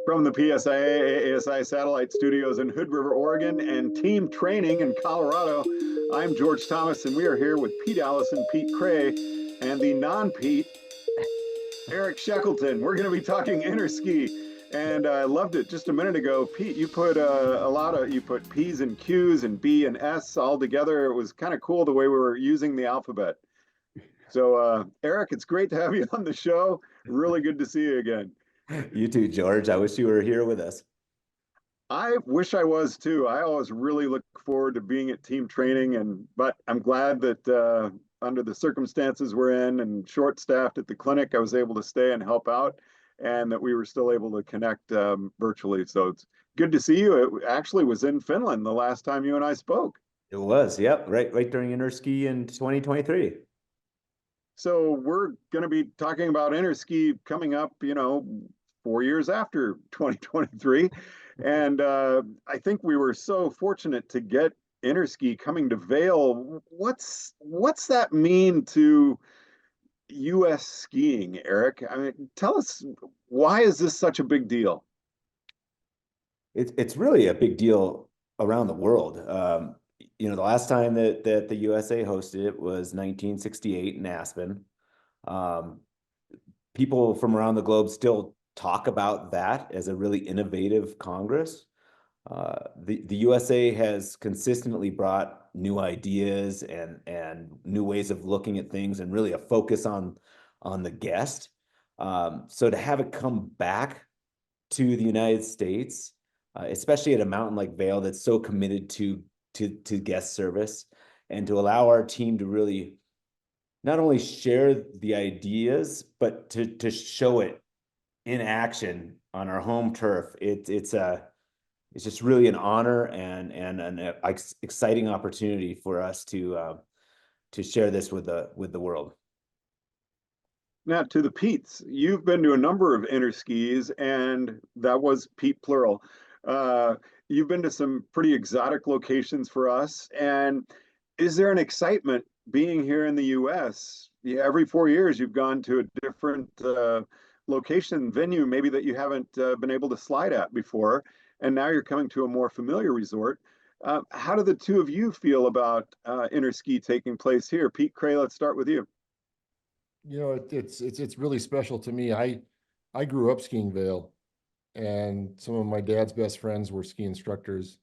From the PSIA-AASI Satellite Studios in Hood River, Oregon, and team training in Colorado, I'm George Thomas, and we are here with Pete Allison, Pete Kray, and the non-Pete, Eric Sheckleton. We're going to be talking interski, and I loved it just a minute ago. Pete, you put you put P's and Q's and B and S all together. It was kind of cool the way we were using the alphabet. So, Eric, it's great to have you on the show. Really good to see you again. You too, George. I wish you were here with us. I wish I was too. I always really look forward to being at team training, but I'm glad that under the circumstances we're in and short-staffed at the clinic, I was able to stay and help out, and that we were still able to connect virtually. So it's good to see you. It actually was in Finland the last time you and I spoke. It was, yep, right during Interski in 2023. So we're going to be talking about Interski coming up, 4 years after 2023. And I think we were so fortunate to get Interski coming to Vail. What's that mean to U.S. skiing, Eric? I mean, tell us, why is this such a big deal? It's really a big deal around the world. The last time that the USA hosted it was 1968 in Aspen. People from around the globe still talk about that as a really innovative Congress. The USA has consistently brought new ideas and new ways of looking at things, and really a focus on the guest. So to have it come back to the United States, especially at a mountain like Vail that's so committed to guest service, and to allow our team to really not only share the ideas, but to show it in action on our home turf. It's just really an honor and an exciting opportunity for us to share this with the world. Now, to the Pete's, you've been to a number of interskis, and that was Pete plural. You've been to some pretty exotic locations for us. And is there an excitement being here in the U.S.? Every 4 years, you've gone to a different location, venue, maybe that you haven't been able to slide at before. And now you're coming to a more familiar resort. How do the two of you feel about interski taking place here? Pete, Kray, let's start with you. It's really special to me. I grew up skiing Vail, and some of my dad's best friends were ski instructors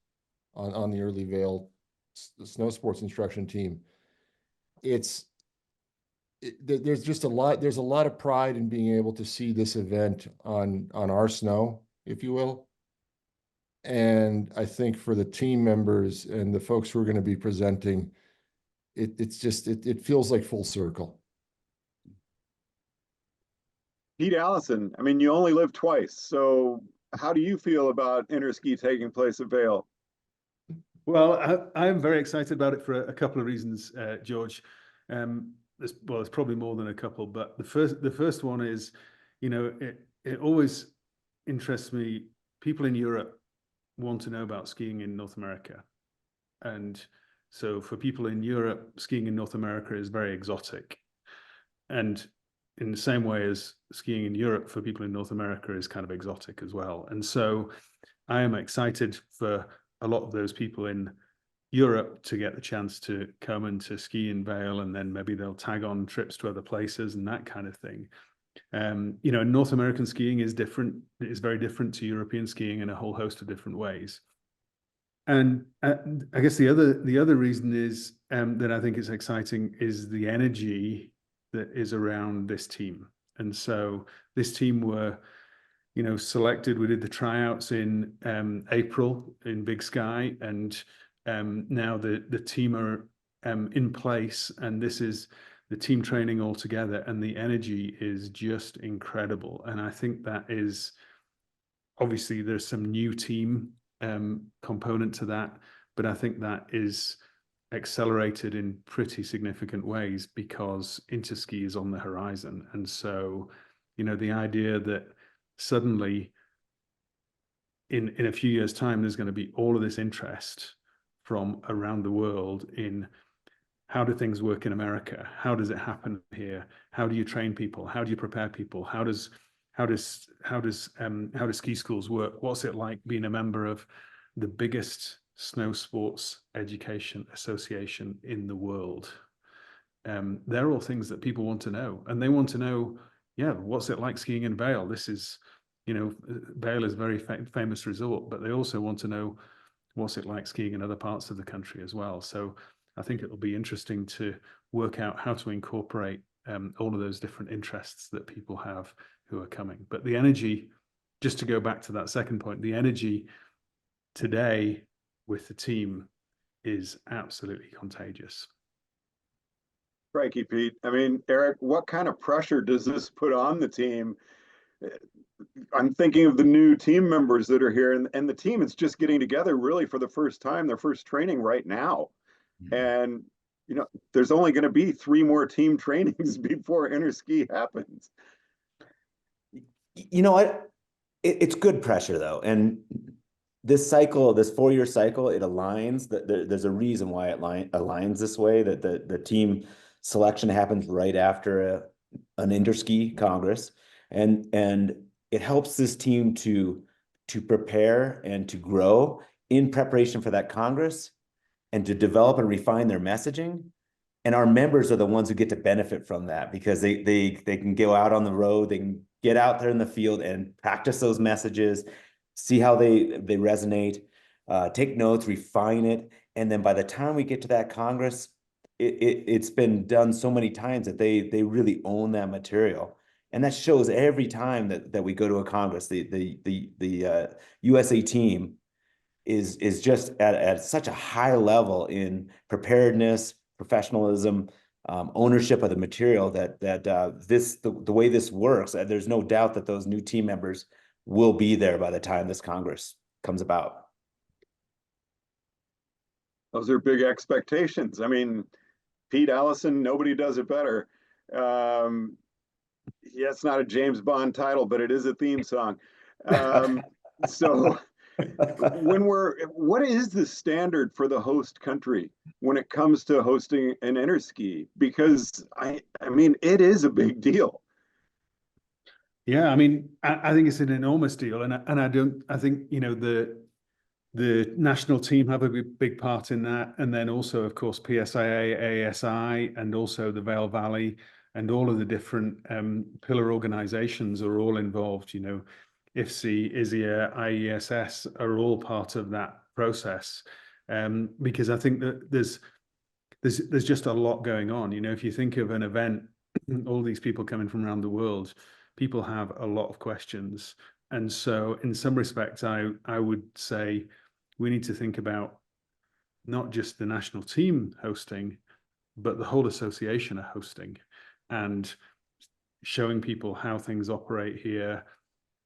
on the early Vail snow sports instruction team. There's just a lot. There's a lot of pride in being able to see this event on our snow, if you will. And I think for the team members and the folks who are going to be presenting, it feels like full circle. Pete Allison, I mean, you only live twice, so how do you feel about interski taking place at Vail? Well, I'm very excited about it for a couple of reasons, George. There's probably more than a couple, but the first one is, it always interests me. People in Europe want to know about skiing in North America, and so for people in Europe, skiing in North America is very exotic, and in the same way as skiing in Europe for people in North America is kind of exotic as well. And so I am excited for a lot of those people in Europe to get the chance to come and to ski in Vail, and then maybe they'll tag on trips to other places and that kind of thing. North American skiing is different. It is very different to European skiing in a whole host of different ways. And I guess the other reason is that I think it's exciting is the energy that is around this team. And so this team were, selected. We did the tryouts in April in Big Sky, and now the team are in place, and this is the team training all together, and the energy is just incredible. And I think that is, obviously there's some new team component to that, but I think that is accelerated in pretty significant ways because interski is on the horizon. And so, the idea that suddenly in a few years' time, there's going to be all of this interest from around the world in how do things work in America? How does it happen here? How do you train people? How do you prepare people? How does how does ski schools work? What's it like being a member of the biggest snow sports education association in the world? They're all things that people want to know, and they want to know, yeah, what's it like skiing in Vail? This is, you know, Vail is a very famous resort, but they also want to know what's it like skiing in other parts of the country as well. So I think it'll be interesting to work out how to incorporate all of those different interests that people have who are coming. But the energy, just to go back to that second point, the energy today with the team is absolutely contagious. Crikey, Pete. I mean, Eric, what kind of pressure does this put on the team? I'm thinking of the new team members that are here, and the team is just getting together really for the first time, their first training right now. And, you know, there's only going to be 3 more team trainings before Interski happens. You know what? It's good pressure though. And this cycle, this 4-year cycle, it aligns. There's a reason why it aligns this way, that the team selection happens right after an Interski Congress. And it helps this team to prepare and to grow in preparation for that Congress and to develop and refine their messaging. And our members are the ones who get to benefit from that, because they can go out on the road, they can get out there in the field and practice those messages, see how they resonate, take notes, refine it. And then by the time we get to that Congress, it's been done so many times that they really own that material. And that shows every time that we go to a Congress. The USA team is just at such a high level in preparedness, professionalism, ownership of the material, that the way this works, there's no doubt that those new team members will be there by the time this Congress comes about. Those are big expectations. I mean, Pete Allison, nobody does it better. Yeah, it's not a James Bond title, but it is a theme song. So what is the standard for the host country when it comes to hosting an Interski? Because I mean, it is a big deal. Yeah, I mean, I think it's an enormous deal, and I think, you know, the national team have a big part in that, and then also, of course, PSIA-AASI, and also the Vail Valley, and all of the different pillar organizations are all involved. You know, IFSI, ISIA, IESS are all part of that process, because I think that there's just a lot going on. You know, if you think of an event, all these people coming from around the world, people have a lot of questions. And so in some respects, I would say we need to think about not just the national team hosting, but the whole association are hosting, and showing people how things operate here.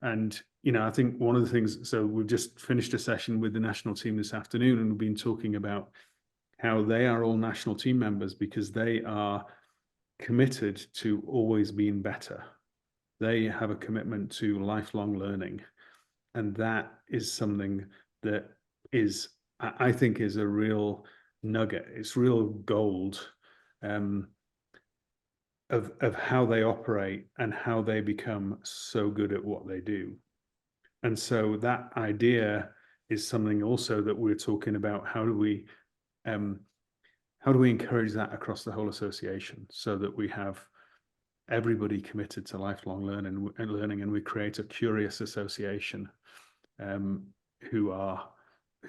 And, you know, I think one of the things, so we've just finished a session with the national team this afternoon, and we've been talking about how they are all national team members because they are committed to always being better. They have a commitment to lifelong learning. And that is something that is, I think, is a real nugget. It's real gold of how they operate and how they become so good at what they do. And so that idea is something also that we're talking about. How do we encourage that across the whole association so that we have everybody committed to lifelong learning, and we create a curious association who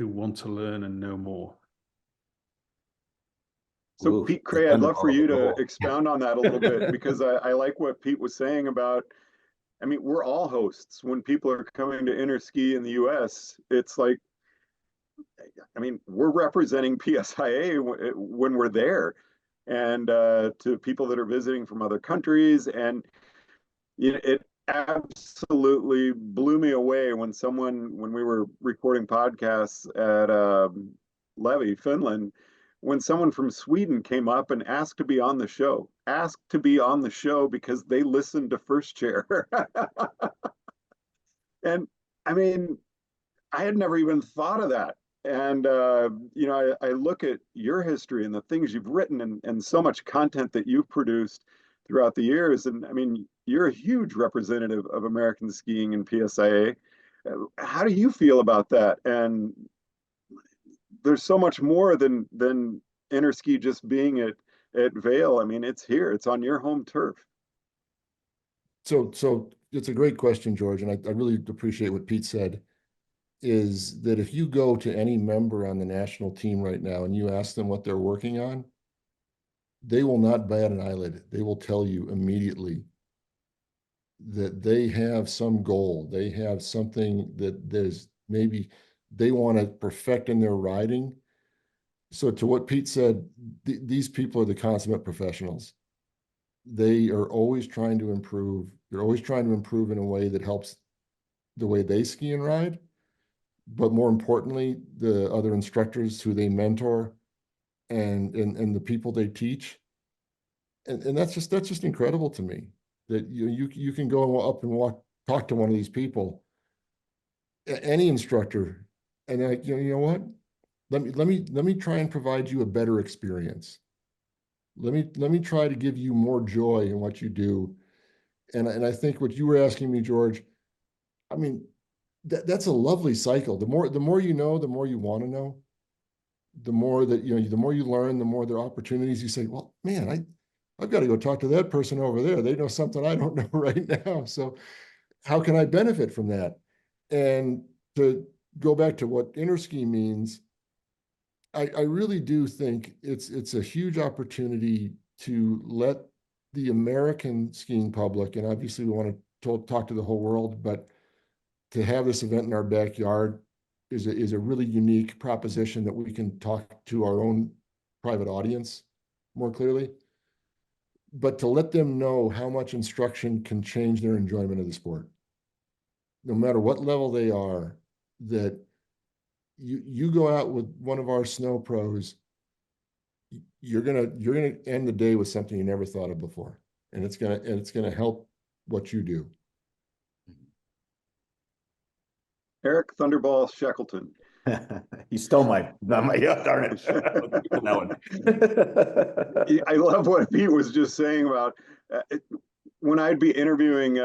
want to learn and know more. So Pete, Kray, I'd love for you to expound on that a little bit, because I like what Pete was saying about, I mean, we're all hosts. When people are coming to Interski in the US, it's like, I mean, we're representing PSIA when we're there, and to people that are visiting from other countries. And you know, it absolutely blew me away when we were recording podcasts at Levi, Finland, when someone from Sweden came up and asked to be on the show, because they listened to First Chair. And I mean, I had never even thought of that. And, you know, I look at your history and the things you've written, and so much content that you've produced throughout the years. And I mean, you're a huge representative of American skiing in PSIA. How do you feel about that? And there's so much more than Interski just being at Vail. I mean, it's here. It's on your home turf. So it's a great question, George, and I really appreciate what Pete said, is that if you go to any member on the national team right now and you ask them what they're working on, they will not bat an eyelid. They will tell you immediately that they have some goal. They have something that there's maybe they want to perfect in their riding. So to what Pete said, these people are the consummate professionals. They are always trying to improve. They're always trying to improve in a way that helps the way they ski and ride. But more importantly, the other instructors who they mentor and the people they teach. And that's just incredible to me, that you can go up and talk to one of these people, any instructor, and they're like, you know what? Let me try and provide you a better experience. Let me try to give you more joy in what you do. And I think what you were asking me, George, I mean, that's a lovely cycle. The more you know, the more you want to know. The more that the more you learn, the more there are opportunities. You say, well, man, I've got to go talk to that person over there. They know something I don't know right now. So how can I benefit from that? And to go back to what Interski means, I really do think it's a huge opportunity to let the American skiing public, and obviously we want to talk to the whole world, but to have this event in our backyard is a really unique proposition that we can talk to our own private audience more clearly. But to let them know how much instruction can change their enjoyment of the sport, no matter what level they are, that you go out with one of our snow pros, you're gonna end the day with something you never thought of before, and it's gonna help what you do. Eric Thunderball Sheckleton. You stole my darn it. That one. I love what Pete was just saying about when I'd be interviewing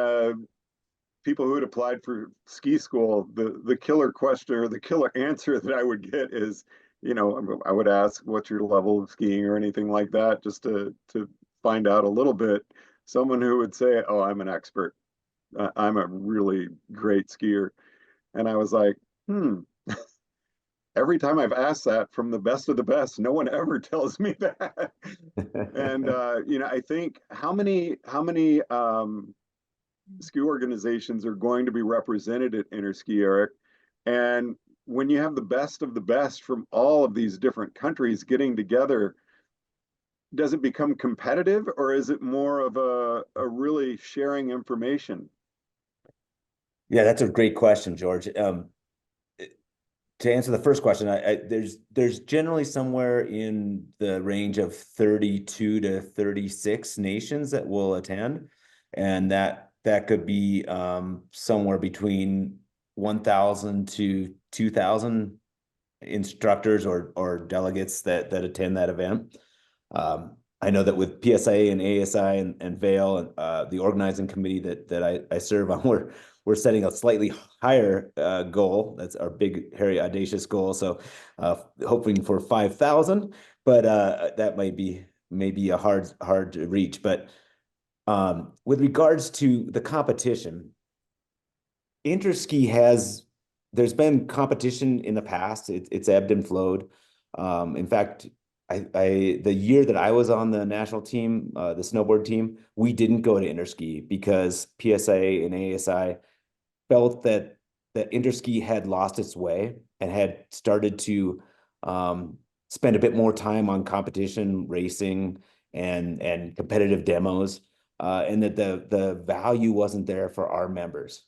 people who had applied for ski school, the killer question or the killer answer that I would get is, I would ask, what's your level of skiing or anything like that, just to find out a little bit. Someone who would say, oh, I'm an expert. I'm a really great skier. And I was like, every time I've asked that from the best of the best, no one ever tells me that. And, I think how many ski organizations are going to be represented at Interski, Eric? And when you have the best of the best from all of these different countries getting together, does it become competitive, or is it more of a really sharing information? Yeah, that's a great question, George. To answer the first question, there's generally somewhere in the range of 32 to 36 nations that will attend, and that could be somewhere between 1,000 to 2,000 instructors or delegates that attend that event. I know that with PSIA and AASI and Vail and the organizing committee that I serve on, we're setting a slightly higher goal. That's our big, hairy, audacious goal. So hoping for 5,000, but that might be maybe a hard to reach. But with regards to the competition, Interski there's been competition in the past. It's ebbed and flowed. In fact, the year that I was on the national team, the snowboard team, we didn't go to Interski because PSIA and AASI felt that Interski had lost its way and had started to spend a bit more time on competition, racing, and competitive demos, and that the value wasn't there for our members.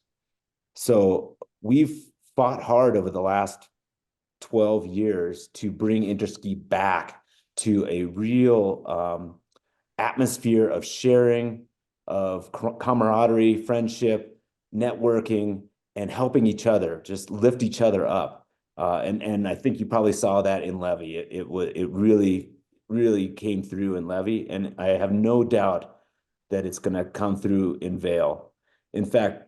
So we've fought hard over the last 12 years to bring Interski back to a real atmosphere of sharing, of camaraderie, friendship, networking, and helping each other, just lift each other up. And I think you probably saw that in Levi. It really came through in Levi. And I have no doubt that it's going to come through in Vail. In fact,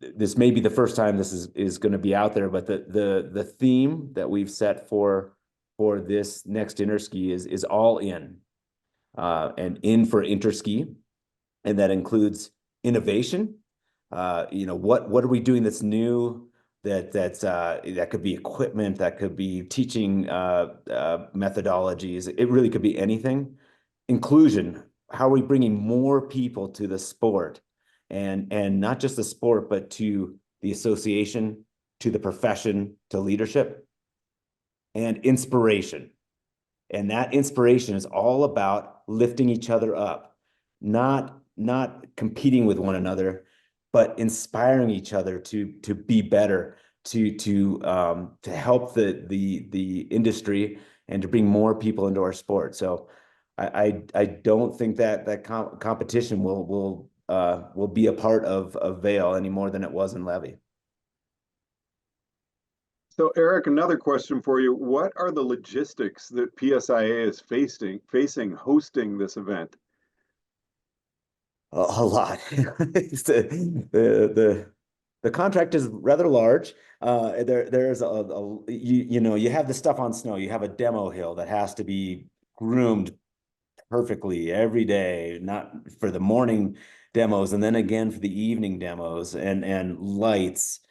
this may be the first time this is going to be out there, but the theme that we've set for this next Interski is all in, and in for Interski, and that includes innovation. What are we doing that's new? That could be equipment, that could be teaching methodologies. It really could be anything. Inclusion. How are we bringing more people to the sport, and not just the sport, but to the association, to the profession, to leadership, and inspiration. And that inspiration is all about lifting each other up, not competing with one another, but inspiring each other to be better, to help the industry and to bring more people into our sport. So I don't think that competition will be a part of Vail any more than it was in Levy. So Eric, another question for you. What are the logistics that PSIA is facing hosting this event? A lot. The contract is rather large. There's you have the stuff on snow. You have a demo hill that has to be groomed perfectly every day, not for the morning demos, and then again for the evening demos, and lights,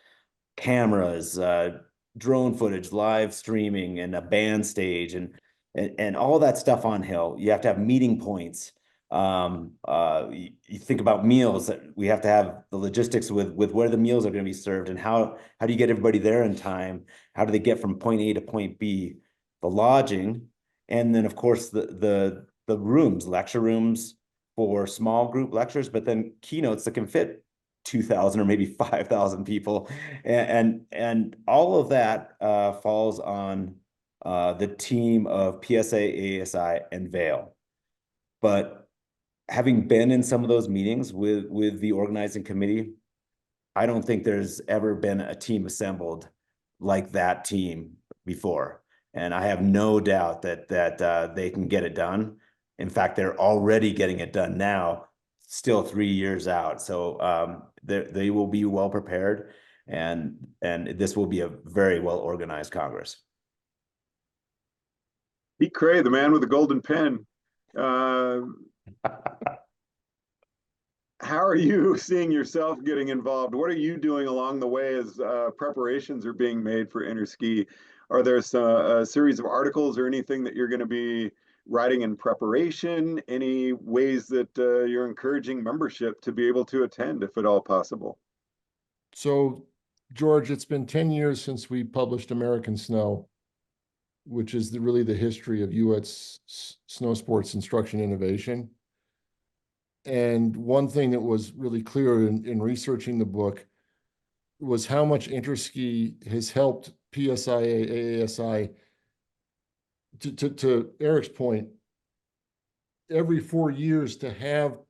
cameras, drone footage, live streaming, and a band stage, and all that stuff on hill. You have to have meeting points. You think about meals, that we have to have the logistics with where the meals are going to be served, and how do you get everybody there in time? How do they get from point A to point B? The lodging, and then of course the rooms, lecture rooms for small group lectures, but then keynotes that can fit 2,000 or maybe 5,000 people, and all of that falls on the team of PSIA-AASI and Vail. But having been in some of those meetings with the organizing committee, I don't think there's ever been a team assembled like that team before. And I have no doubt that they can get it done. In fact, they're already getting it done now, still 3 years out. So they will be well prepared, and this will be a very well organized Congress. Pete Kray, the man with the golden pen. How are you seeing yourself getting involved? What are you doing along the way as preparations are being made for Interski? Are there a series of articles or anything that you're going to be writing in preparation? Any ways that you're encouraging membership to be able to attend, if at all possible? So, George, it's been 10 years since we published American Snow, which is really the history of U.S. snow sports instruction innovation. And one thing that was really clear in researching the book was how much Interski has helped PSIA-AASI. To Eric's point, every 4 years to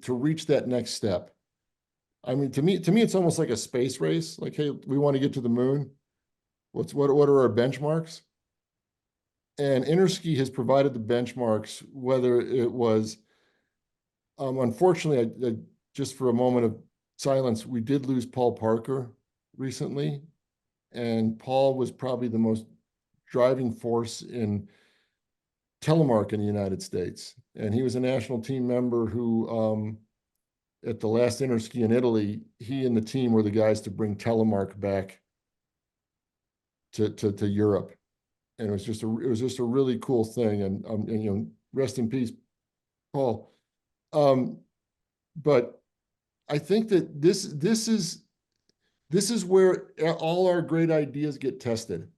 reach that next step. I mean, to me, it's almost like a space race. Like, hey, we want to get to the moon. What are our benchmarks? And Interski has provided the benchmarks, whether it was, unfortunately, just for a moment of silence, we did lose Paul Parker recently. And Paul was probably the most driving force in telemark in the United States. And he was a national team member who, at the last Interski in Italy, he and the team were the guys to bring telemark back to Europe. And it was just a really cool thing. And rest in peace, Paul. But I think that this is where all our great ideas get tested.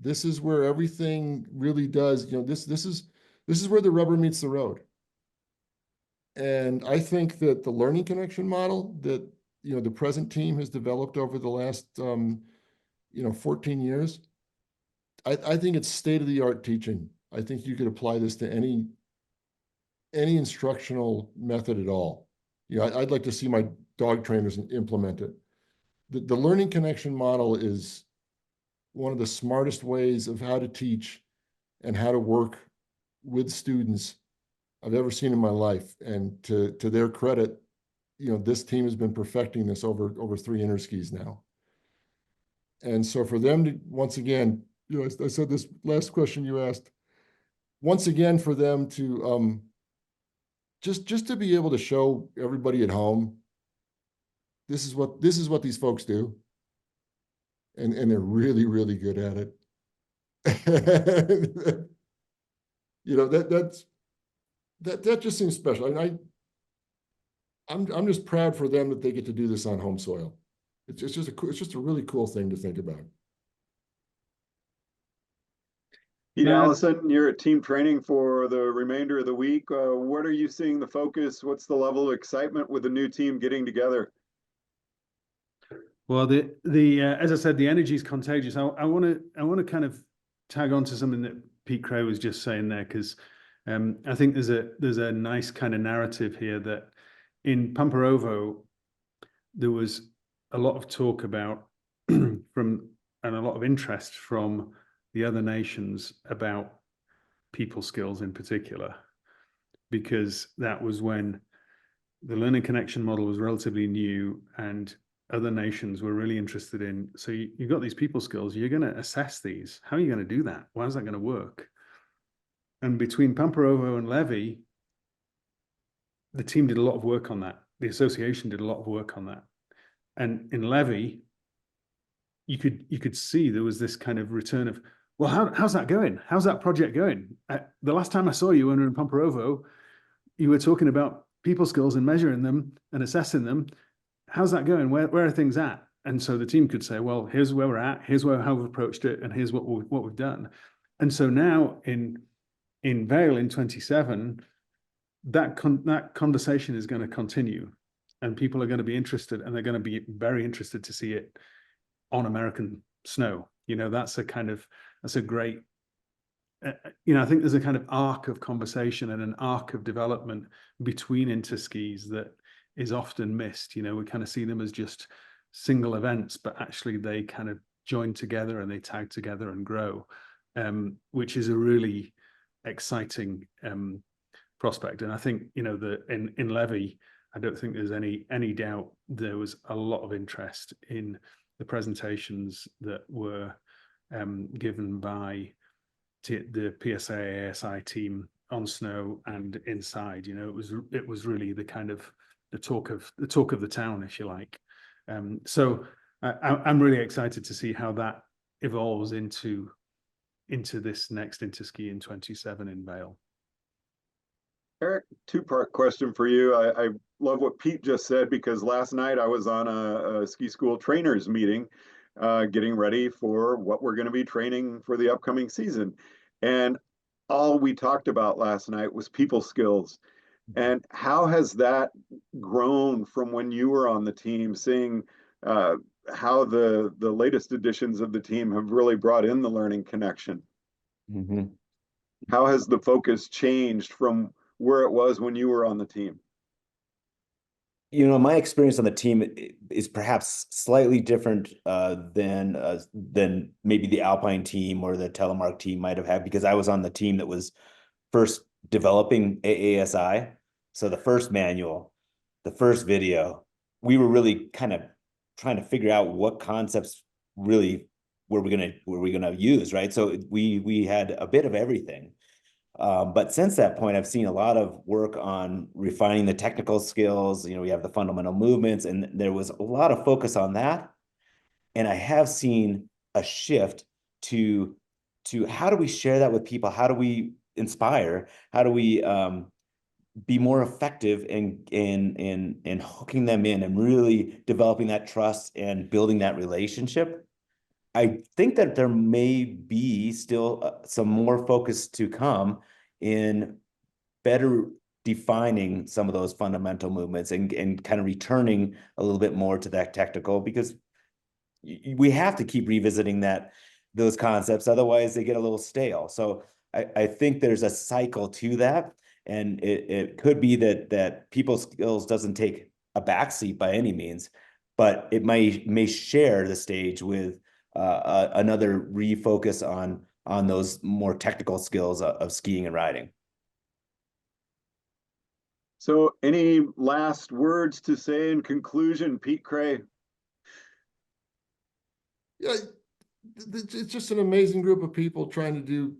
This is where everything really does. This is where the rubber meets the road. And I think that the learning connection model that the present team has developed over the last 14 years, I think it's state-of-the-art teaching. I think you could apply this to any instructional method at all. I'd like to see my dog trainers implement it. The learning connection model is one of the smartest ways of how to teach and how to work with students I've ever seen in my life. And to their credit, this team has been perfecting this over 3 Interskis now. And so for them to, once again, I said this last question you asked, once again, for them to just to be able to show everybody at home, this is what these folks do. And they're really, really good at it. That just seems special. And I'm just proud for them that they get to do this on home soil. It's just a really cool thing to think about. Pete Allison, you're at team training for the remainder of the week. What are you seeing the focus? What's the level of excitement with the new team getting together? Well, as I said, the energy is contagious. I want to kind of tag on to something that Pete Kray was just saying there, because I think there's a nice kind of narrative here that in Pamparovo there was a lot of talk about and a lot of interest from the other nations about people skills in particular, because that was when the learning connection model was relatively new and other nations were really interested in. So you've got these people skills, you're going to assess these. How are you going to do that? How's that going to work? And between Pamparovo and Levi, the team did a lot of work on that. The association did a lot of work on that. And in Levi, you could see there was this kind of return of, well, how's that going? How's that project going? The last time I saw you when we were in Pamparovo, you were talking about people skills and measuring them and assessing them. How's that going? Where are things at? And so the team could say, well, here's where we're at, here's how we've approached it, and here's what we've done. And so now in Vail in 27, that conversation is going to continue, and people are going to be interested, and they're going to be very interested to see it on American snow. That's a great, I think there's a kind of arc of conversation and an arc of development between interskis that is often missed. We kind of see them as just single events, but actually they kind of join together and they tag together and grow, which is a really exciting prospect. And I think, in Levi, I don't think there's any doubt there was a lot of interest in the presentations that were given by the PSIA-AASI team on snow and inside. It was really the kind of the talk of the town, if you like. So I'm really excited to see how that evolves into this next Interski in 27 in Vail. Eric, two-part question for you. I love what Pete just said, because last night I was on a ski school trainers meeting, getting ready for what we're going to be training for the upcoming season. And all we talked about last night was people skills. And how has that grown from when you were on the team, seeing how the latest editions of the team have really brought in the learning connection? Mm-hmm. How has the focus changed from where it was when you were on the team? My experience on the team is perhaps slightly different than maybe the Alpine team or the Telemark team might have had, because I was on the team that was first developing AASI. So the first manual, the first video, we were really kind of trying to figure out what concepts really were we gonna use, right? So we had a bit of everything. But since that point, I've seen a lot of work on refining the technical skills. We have the fundamental movements, and there was a lot of focus on that. And I have seen a shift to how do we share that with people? How do we inspire? How do we be more effective in hooking them in and really developing that trust and building that relationship? I think that there may be still some more focus to come in better defining some of those fundamental movements and kind of returning a little bit more to that technical, because we have to keep revisiting those concepts. Otherwise they get a little stale. So I think there's a cycle to that. And it could be that people skills doesn't take a backseat by any means, but it may share the stage with another refocus on those more technical skills of skiing and riding. So any last words to say in conclusion, Pete, Kray? Yeah, it's just an amazing group of people trying to do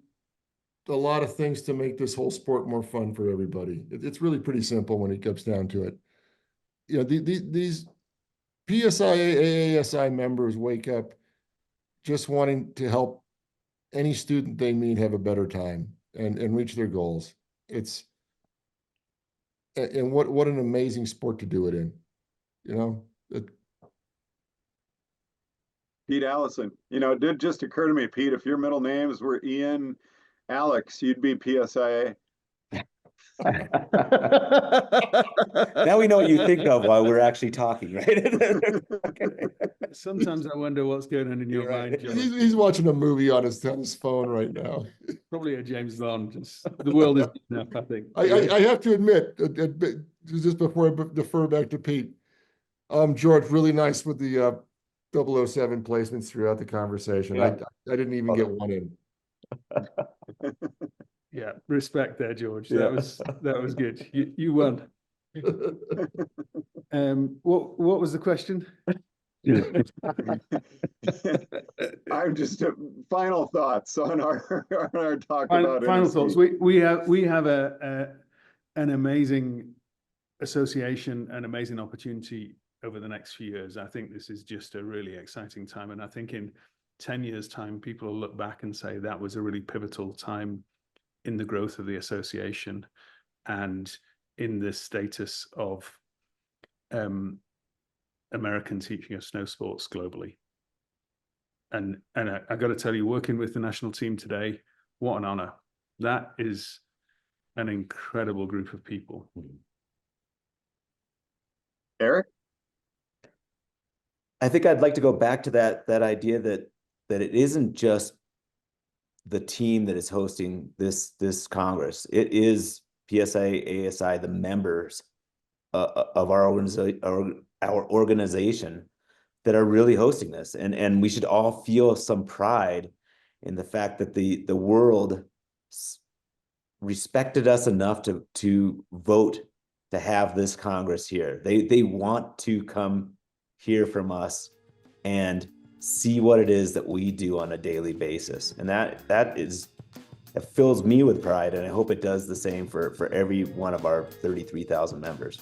a lot of things to make this whole sport more fun for everybody. It's really pretty simple when it comes down to it. You know, these PSIA-AASI members wake up just wanting to help any student they meet have a better time and reach their goals. And what an amazing sport to do it in, you know. Pete Allison. You know, it did just occur to me, Pete, if your middle names were Ian, Alex, you'd be PSIA. Now we know what you think of while we're actually talking, right? Sometimes I wonder what's going on in your mind, John. He's watching a movie on his phone right now. Probably a James Bond. Just the world is enough, I think. I have to admit, just before I defer back to Pete, George, really nice with the 007 placements throughout the conversation. Yeah. I didn't even get one in. Yeah, respect there, George. Yeah. That was good. You won. What was the question? I'm just final thoughts on our talk about Final NSC. thoughts. We have an amazing association, an amazing opportunity over the next few years. I think this is just a really exciting time, and I think in 10 years' time, people will look back and say that was a really pivotal time in the growth of the association and in the status of American teaching of snow sports globally. And I got to tell you, working with the national team today, what an honor. That is an incredible group of people. Eric? I think I'd like to go back to that idea that it isn't just the team that is hosting this Congress. It is PSIA-AASI, the members of our organization that are really hosting this, and we should all feel some pride in the fact that the world respected us enough to vote to have this Congress here. They want to come hear from us and see what it is that we do on a daily basis, and that fills me with pride, and I hope it does the same for every one of our 33,000 members.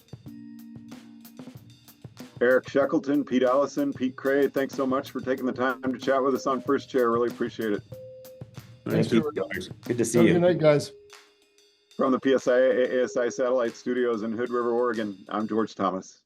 Eric Sheckleton, Pete Allison, Pete Kray, thanks so much for taking the time to chat with us on First Chair. Really appreciate it. Thank you. Good to see Have you. a good night, guys. From the PSIA-AASI Satellite Studios in Hood River, Oregon, I'm George Thomas.